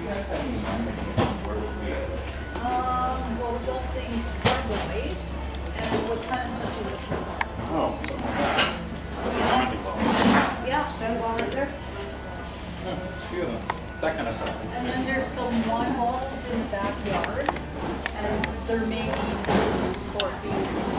Well, we've got these carboys, and what kind of stuff are you looking for? Oh, something like that. Romantic ball. Yeah, that one right there. Yeah, few of them. That kind of stuff. And then there's some wine bottles in the backyard, and there may be some for being